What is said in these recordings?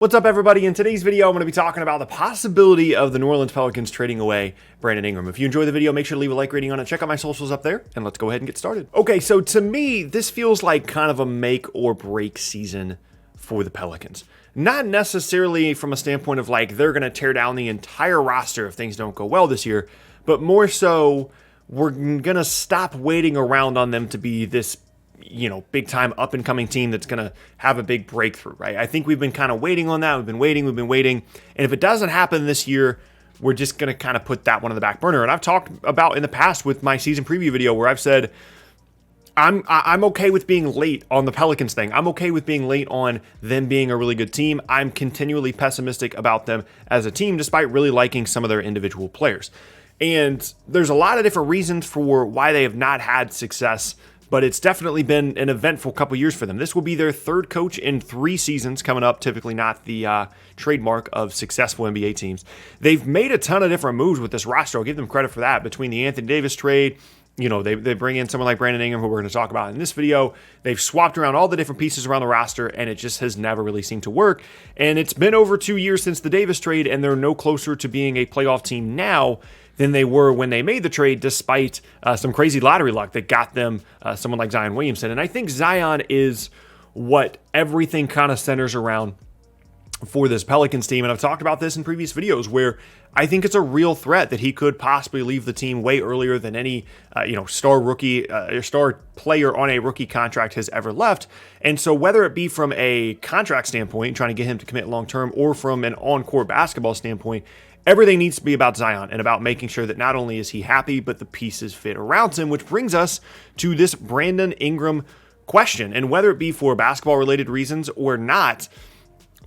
What's up, everybody? In today's video, I'm going to be talking about the possibility of the New Orleans Pelicans trading away Brandon Ingram. If you enjoy the video, make sure to leave a like rating on it. Check out my socials up there, and let's go ahead and get started. Okay, so to me, this feels like kind of a make or break season for the Pelicans. Not necessarily from a standpoint of like they're going to tear down the entire roster if things don't go well this year, but more so we're going to stop waiting around on them to be this big time up and coming team that's going to have a big breakthrough, right? I think we've been kind of waiting on that. We've been waiting. And if it doesn't happen this year, we're just going to kind of put that one on the back burner. And I've talked about in the past with my season preview video where I've said, I'm okay with being late on the Pelicans thing. I'm okay with being late on them being a really good team. I'm continually pessimistic about them as a team, despite really liking some of their individual players. And there's a lot of different reasons for why they have not had success, but it's definitely been an eventful couple years for them. This will be their third coach in 3 seasons coming up, typically not the trademark of successful NBA teams. They've made a ton of different moves with this roster. I'll give them credit for that. Between the Anthony Davis trade, they bring in someone like Brandon Ingram, who we're going to talk about in this video. They've swapped around all the different pieces around the roster, and it just has never really seemed to work. And it's been over 2 years since the Davis trade, and they're no closer to being a playoff team now than they were when they made the trade, despite some crazy lottery luck that got them someone like Zion Williamson. And I think Zion is what everything kind of centers around for this Pelicans team. And I've talked about this in previous videos where I think it's a real threat that he could possibly leave the team way earlier than any star player on a rookie contract has ever left. And so whether it be from a contract standpoint, trying to get him to commit long-term, or from an on-court basketball standpoint, everything needs to be about Zion and about making sure that not only is he happy, but the pieces fit around him, which brings us to this Brandon Ingram question. And whether it be for basketball-related reasons or not,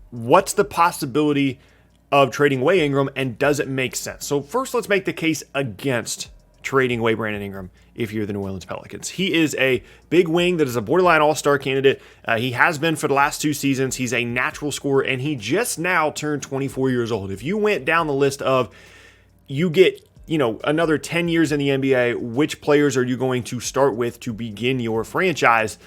what's the possibility of trading away Ingram, and does it make sense? So first, let's make the case against trading away Brandon Ingram if you're the New Orleans Pelicans. He is a big wing that is a borderline all-star candidate. He has been for the last 2 seasons. He's a natural scorer, and he just now turned 24 years old. If you went down the list of you get another 10 years in the NBA, which players are you going to start with to begin your franchise?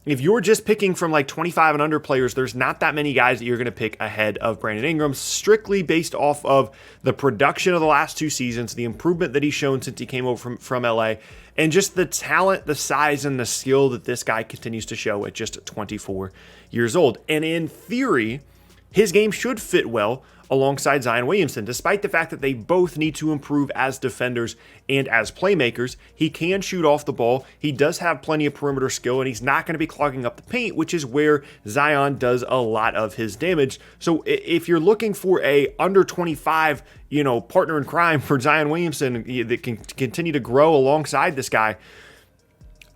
If you're just picking from like 25 and under players, there's not that many guys that you're going to pick ahead of Brandon Ingram, strictly based off of the production of the last 2 seasons, the improvement that he's shown since he came over from LA, and just the talent, the size, and the skill that this guy continues to show at just 24 years old. And in theory, his game should fit well alongside Zion Williamson. Despite the fact that they both need to improve as defenders and as playmakers, he can shoot off the ball. He does have plenty of perimeter skill, and he's not going to be clogging up the paint, which is where Zion does a lot of his damage. So if you're looking for a under 25, partner in crime for Zion Williamson that can continue to grow alongside this guy,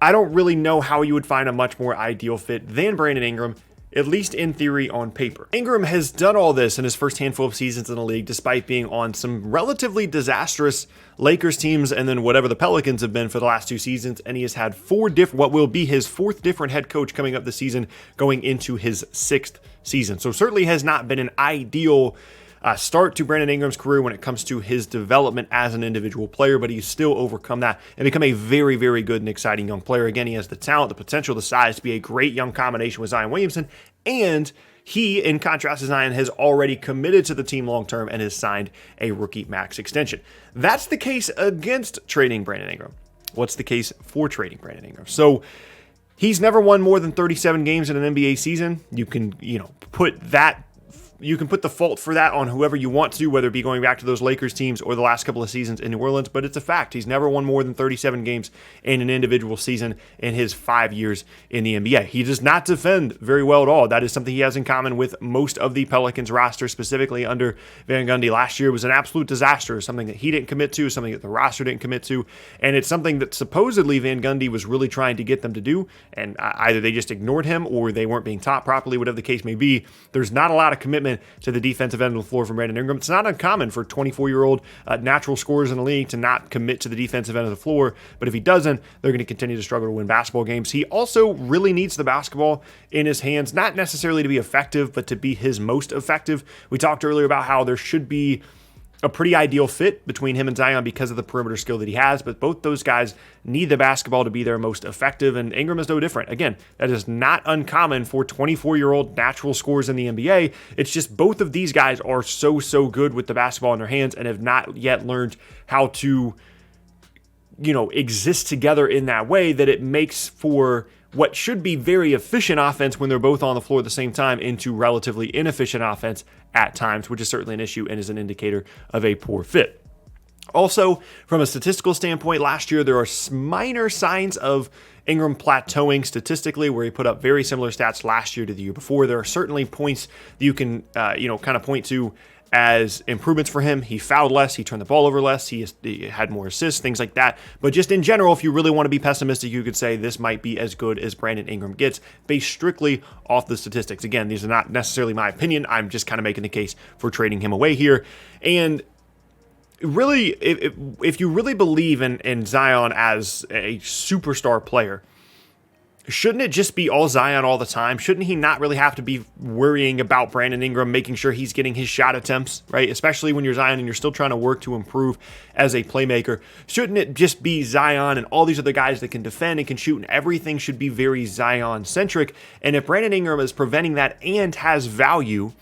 I don't really know how you would find a much more ideal fit than Brandon Ingram, at least in theory on paper. Ingram has done all this in his first handful of seasons in the league, despite being on some relatively disastrous Lakers teams and then whatever the Pelicans have been for the last 2 seasons. And he has had what will be his 4th different head coach coming up this season, going into his 6th season. So certainly has not been an ideal start to Brandon Ingram's career when it comes to his development as an individual player, but he's still overcome that and become a very, very good and exciting young player. Again, he has the talent, the potential, the size to be a great young combination with Zion Williamson, and he, in contrast to Zion, has already committed to the team long-term and has signed a rookie max extension. That's the case against trading Brandon Ingram. What's the case for trading Brandon Ingram? So he's never won more than 37 games in an NBA season. You can, You can put the fault for that on whoever you want to, whether it be going back to those Lakers teams or the last couple of seasons in New Orleans, but it's a fact. He's never won more than 37 games in an individual season in his 5 years in the NBA. He does not defend very well at all. That is something he has in common with most of the Pelicans roster, specifically under Van Gundy. Last year was an absolute disaster, something that he didn't commit to, something that the roster didn't commit to, and it's something that supposedly Van Gundy was really trying to get them to do, and either they just ignored him or they weren't being taught properly, whatever the case may be. There's not a lot of commitment to the defensive end of the floor from Brandon Ingram. It's not uncommon for 24-year-old natural scorers in the league to not commit to the defensive end of the floor, but if he doesn't, they're going to continue to struggle to win basketball games. He also really needs the basketball in his hands, not necessarily to be effective, but to be his most effective. We talked earlier about how there should be a pretty ideal fit between him and Zion because of the perimeter skill that he has, but both those guys need the basketball to be their most effective, and Ingram is no different. Again, that is not uncommon for 24-year-old natural scorers in the NBA. It's just both of these guys are so good with the basketball in their hands and have not yet learned how to, exist together in that way that it makes for what should be very efficient offense when they're both on the floor at the same time into relatively inefficient offense at times, which is certainly an issue and is an indicator of a poor fit. Also, from a statistical standpoint, last year there are minor signs of Ingram plateauing statistically, where he put up very similar stats last year to the year before. There are certainly points that you can, kind of point to as improvements for him. He fouled less, he turned the ball over less, he had more assists, things like that. But just in general, if you really want to be pessimistic, you could say this might be as good as Brandon Ingram gets based strictly off the statistics. Again, these are not necessarily my opinion. I'm just kind of making the case for trading him away here. And really, if you really believe in Zion as a superstar player, shouldn't it just be all Zion all the time? Shouldn't he not really have to be worrying about Brandon Ingram, making sure he's getting his shot attempts, right? Especially when you're Zion and you're still trying to work to improve as a playmaker. Shouldn't it just be Zion and all these other guys that can defend and can shoot, and everything should be very Zion-centric? And if Brandon Ingram is preventing that and has value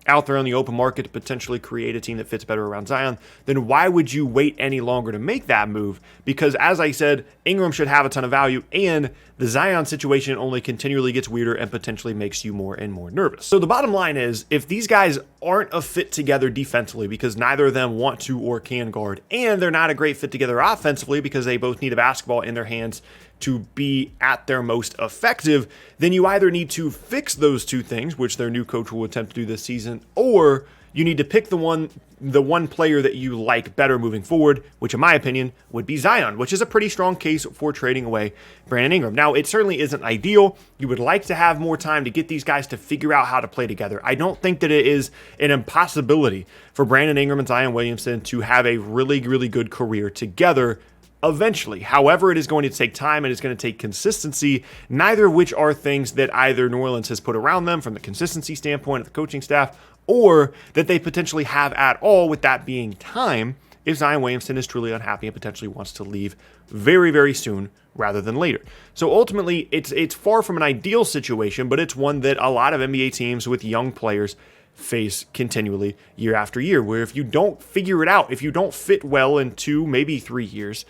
out there on the open market to potentially create a team that fits better around Zion, then why would you wait any longer to make that move? Because as I said, Ingram should have a ton of value, and the Zion situation only continually gets weirder and potentially makes you more and more nervous. So the bottom line is, if these guys aren't a fit together defensively because neither of them want to or can guard, and they're not a great fit together offensively because they both need a basketball in their hands to be at their most effective, then you either need to fix those two things, which their new coach will attempt to do this season, or you need to pick the one player that you like better moving forward, which in my opinion would be Zion, which is a pretty strong case for trading away Brandon Ingram. Now, it certainly isn't ideal. You would like to have more time to get these guys to figure out how to play together. I don't think that it is an impossibility for Brandon Ingram and Zion Williamson to have a really good career together eventually. However, it is going to take time and it's going to take consistency, neither of which are things that either New Orleans has put around them from the consistency standpoint of the coaching staff, or that they potentially have at all, with that being time, if Zion Williamson is truly unhappy and potentially wants to leave very soon rather than later. So ultimately, it's far from an ideal situation, but it's one that a lot of NBA teams with young players face continually year after year, where if you don't figure it out, if you don't fit well in 2, maybe 3 years,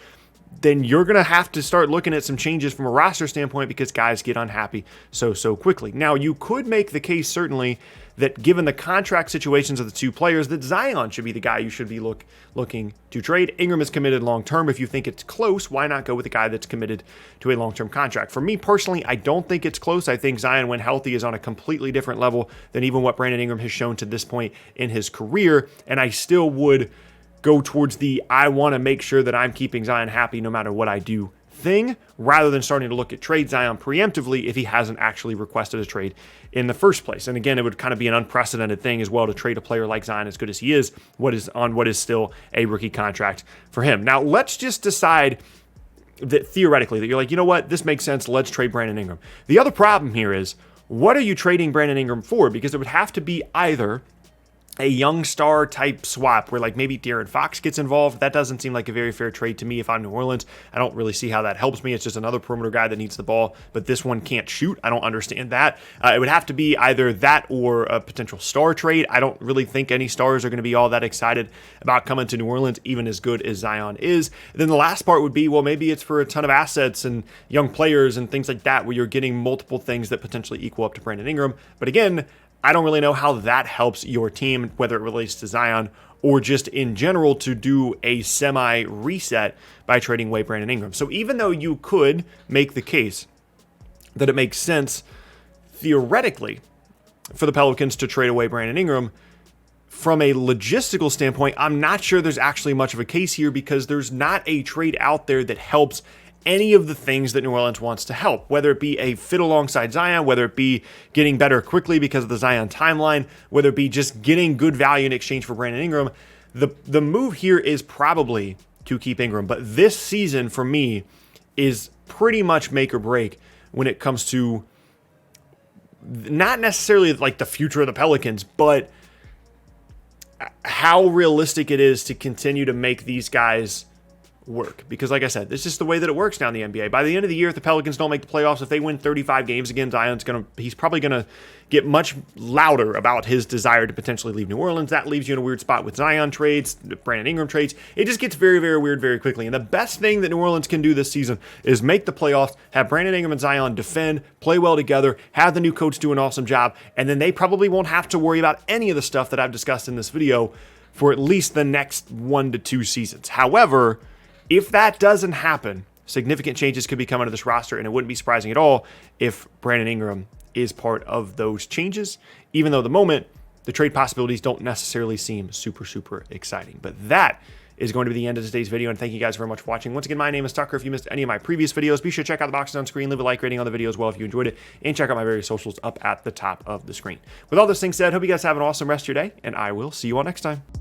then you're going to have to start looking at some changes from a roster standpoint because guys get unhappy so quickly. Now, you could make the case certainly that given the contract situations of the two players, that Zion should be the guy you should be looking to trade. Ingram is committed long-term. If you think it's close, why not go with a guy that's committed to a long-term contract? For me personally, I don't think it's close. I think Zion, when healthy, is on a completely different level than even what Brandon Ingram has shown to this point in his career, and I still would go towards the I want to make sure that I'm keeping Zion happy no matter what I do thing, rather than starting to look at trade Zion preemptively if he hasn't actually requested a trade in the first place. And again, it would kind of be an unprecedented thing as well to trade a player like Zion, as good as he is, what is still a rookie contract for him. Now, let's just decide that theoretically that you're like, you know what, this makes sense, let's trade Brandon Ingram. The other problem here is, what are you trading Brandon Ingram for? Because it would have to be either a young star type swap where like maybe De'Aaron Fox gets involved. That doesn't seem like a very fair trade to me if I'm New Orleans. I don't really see how that helps me. It's just another perimeter guy that needs the ball, but this one can't shoot. I don't understand that. It would have to be either that or a potential star trade. I don't really think any stars are going to be all that excited about coming to New Orleans, even as good as Zion is. And then the last part would be, well, maybe it's for a ton of assets and young players and things like that, where you're getting multiple things that potentially equal up to Brandon Ingram. But again, I don't really know how that helps your team, whether it relates to Zion or just in general to do a semi-reset by trading away Brandon Ingram. So even though you could make the case that it makes sense theoretically for the Pelicans to trade away Brandon Ingram, from a logistical standpoint, I'm not sure there's actually much of a case here, because there's not a trade out there that helps any of the things that New Orleans wants to help, whether it be a fit alongside Zion, whether it be getting better quickly because of the Zion timeline, whether it be just getting good value in exchange for Brandon Ingram. The move here is probably to keep Ingram, but this season for me is pretty much make or break when it comes to not necessarily like the future of the Pelicans, but how realistic it is to continue to make these guys work. Because like I said, this is just the way that it works now in the NBA. By the end of the year, if the Pelicans don't make the playoffs, if they win 35 games again, he's probably going to get much louder about his desire to potentially leave New Orleans. That leaves you in a weird spot with Zion trades, Brandon Ingram trades. It just gets very, very weird very quickly. And the best thing that New Orleans can do this season is make the playoffs, have Brandon Ingram and Zion defend, play well together, have the new coach do an awesome job, and then they probably won't have to worry about any of the stuff that I've discussed in this video for at least the next 1 to 2 seasons. However, if that doesn't happen, significant changes could be coming to this roster, and it wouldn't be surprising at all if Brandon Ingram is part of those changes, even though at the moment, the trade possibilities don't necessarily seem super, super exciting. But that is going to be the end of today's video, and thank you guys very much for watching. Once again, my name is Tucker. If you missed any of my previous videos, be sure to check out the boxes on screen, leave a like rating on the video as well if you enjoyed it, and check out my various socials up at the top of the screen. With all those things said, hope you guys have an awesome rest of your day, and I will see you all next time.